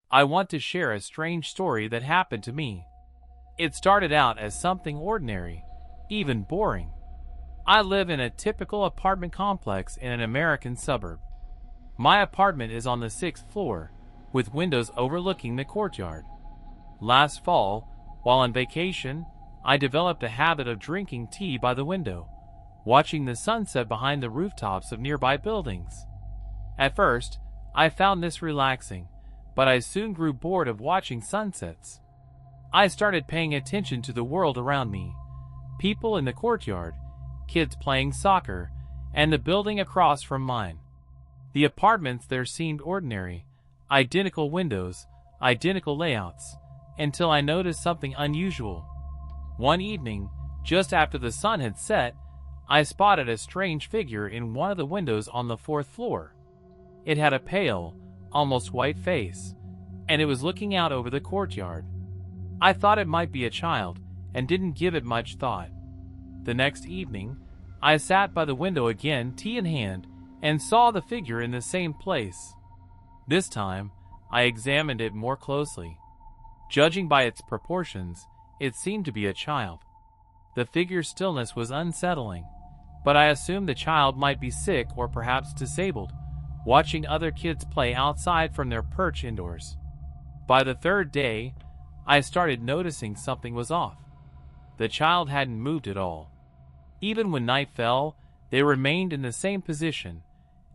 I want to share a strange story that happened to me. It started out as something ordinary, even boring. I live in a typical apartment complex in an American suburb. My apartment is on the 6th floor, with windows overlooking the courtyard. Last fall, while on vacation, I developed a habit of drinking tea by the window, watching the sunset behind the rooftops of nearby buildings. At first, I found this relaxing, but I soon grew bored of watching sunsets. I started paying attention to the world around me, people in the courtyard, kids playing soccer, and the building across from mine. The apartments there seemed ordinary, identical windows, identical layouts, until I noticed something unusual. One evening, just after the sun had set, I spotted a strange figure in one of the windows on the 4th floor. It had a pale, almost white face, and it was looking out over the courtyard. I thought it might be a child, and didn't give it much thought. The next evening, I sat by the window again, tea in hand, and saw the figure in the same place. This time, I examined it more closely. Judging by its proportions, it seemed to be a child. The figure's stillness was unsettling, but I assumed the child might be sick or perhaps disabled, watching other kids play outside from their perch indoors. By the 3rd day, I started noticing something was off. The child hadn't moved at all. Even when night fell, they remained in the same position,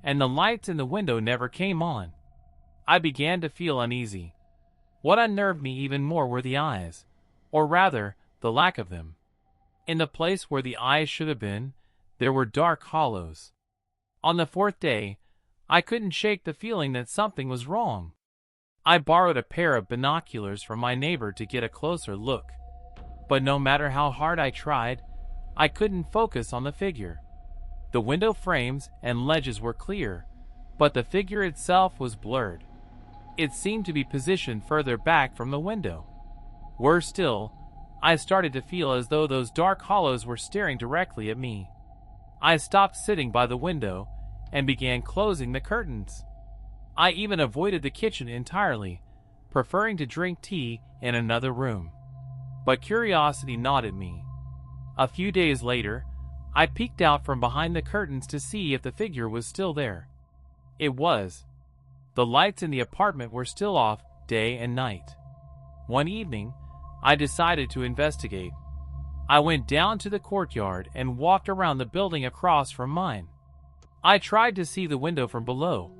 and the lights in the window never came on. I began to feel uneasy. What unnerved me even more were the eyes, or rather, the lack of them. In the place where the eyes should have been, there were dark hollows. On the 4th day, I couldn't shake the feeling that something was wrong. I borrowed a pair of binoculars from my neighbor to get a closer look, but no matter how hard I tried, I couldn't focus on the figure. The window frames and ledges were clear, but the figure itself was blurred. It seemed to be positioned further back from the window. Worse still, I started to feel as though those dark hollows were staring directly at me. I stopped sitting by the window and began closing the curtains. I even avoided the kitchen entirely, preferring to drink tea in another room. But curiosity gnawed at me. A few days later, I peeked out from behind the curtains to see if the figure was still there. It was. The lights in the apartment were still off day and night. One evening, I decided to investigate. I went down to the courtyard and walked around the building across from mine. I tried to see the window from below,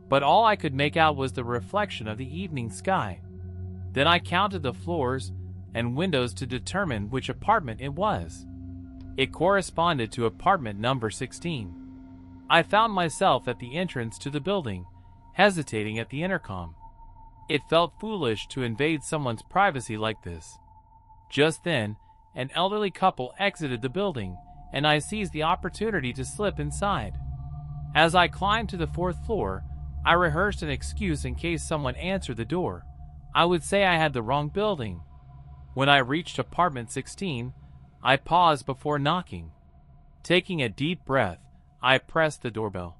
but all I could make out was the reflection of the evening sky. Then I counted the floors and windows to determine which apartment it was. It corresponded to apartment number 16. I found myself at the entrance to the building, hesitating at the intercom. It felt foolish to invade someone's privacy like this. Just then, an elderly couple exited the building, and I seized the opportunity to slip inside. As I climbed to the 4th floor, I rehearsed an excuse in case someone answered the door. I would say I had the wrong building. When I reached apartment 16, I paused before knocking. Taking a deep breath, I pressed the doorbell.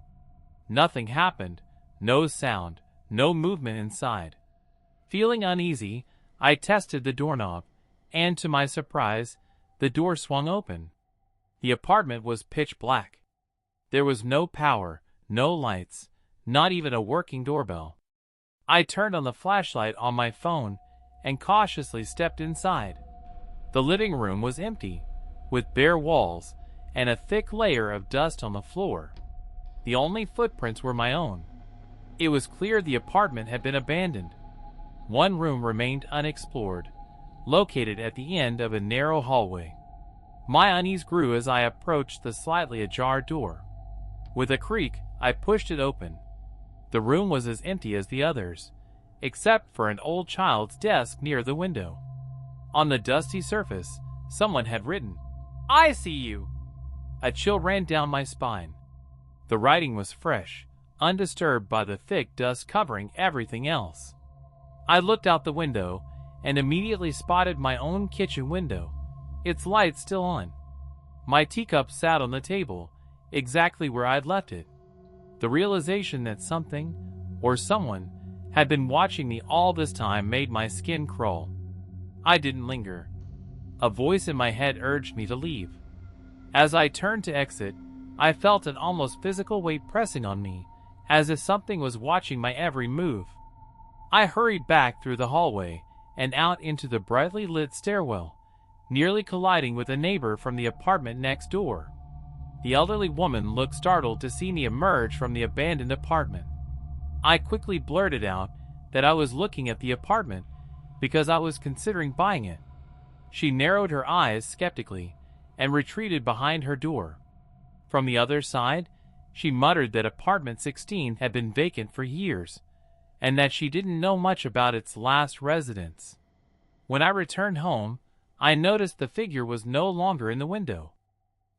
Nothing happened, no sound, no movement inside. Feeling uneasy, I tested the doorknob, and to my surprise, the door swung open. The apartment was pitch black. There was no power, no lights, not even a working doorbell. I turned on the flashlight on my phone and cautiously stepped inside. The living room was empty, with bare walls and a thick layer of dust on the floor. The only footprints were my own. It was clear the apartment had been abandoned. One room remained unexplored, located at the end of a narrow hallway. My unease grew as I approached the slightly ajar door. With a creak, I pushed it open. The room was as empty as the others, except for an old child's desk near the window. On the dusty surface, someone had written, "I see you." A chill ran down my spine. The writing was fresh, undisturbed by the thick dust covering everything else. I looked out the window and immediately spotted my own kitchen window, its light still on. My teacup sat on the table, exactly where I'd left it. The realization that something, or someone, had been watching me all this time made my skin crawl. I didn't linger. A voice in my head urged me to leave. As I turned to exit, I felt an almost physical weight pressing on me, as if something was watching my every move. I hurried back through the hallway and out into the brightly lit stairwell, nearly colliding with a neighbor from the apartment next door. The elderly woman looked startled to see me emerge from the abandoned apartment. I quickly blurted out that I was looking at the apartment because I was considering buying it. She narrowed her eyes skeptically and retreated behind her door. From the other side, she muttered that apartment 16 had been vacant for years, and that she didn't know much about its last residents. When I returned home, I noticed the figure was no longer in the window.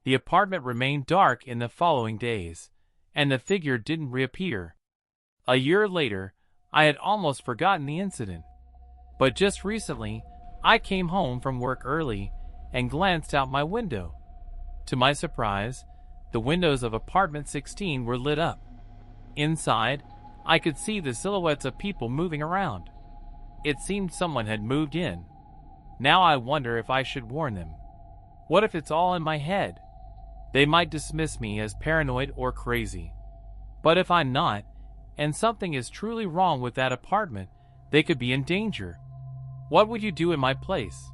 The apartment remained dark in the following days, and the figure didn't reappear. A year later, I had almost forgotten the incident. But just recently, I came home from work early and glanced out my window. To my surprise, the windows of apartment 16 were lit up. Inside, I could see the silhouettes of people moving around. It seemed someone had moved in. Now I wonder if I should warn them. What if it's all in my head? They might dismiss me as paranoid or crazy. But if I'm not, and something is truly wrong with that apartment, they could be in danger. What would you do in my place?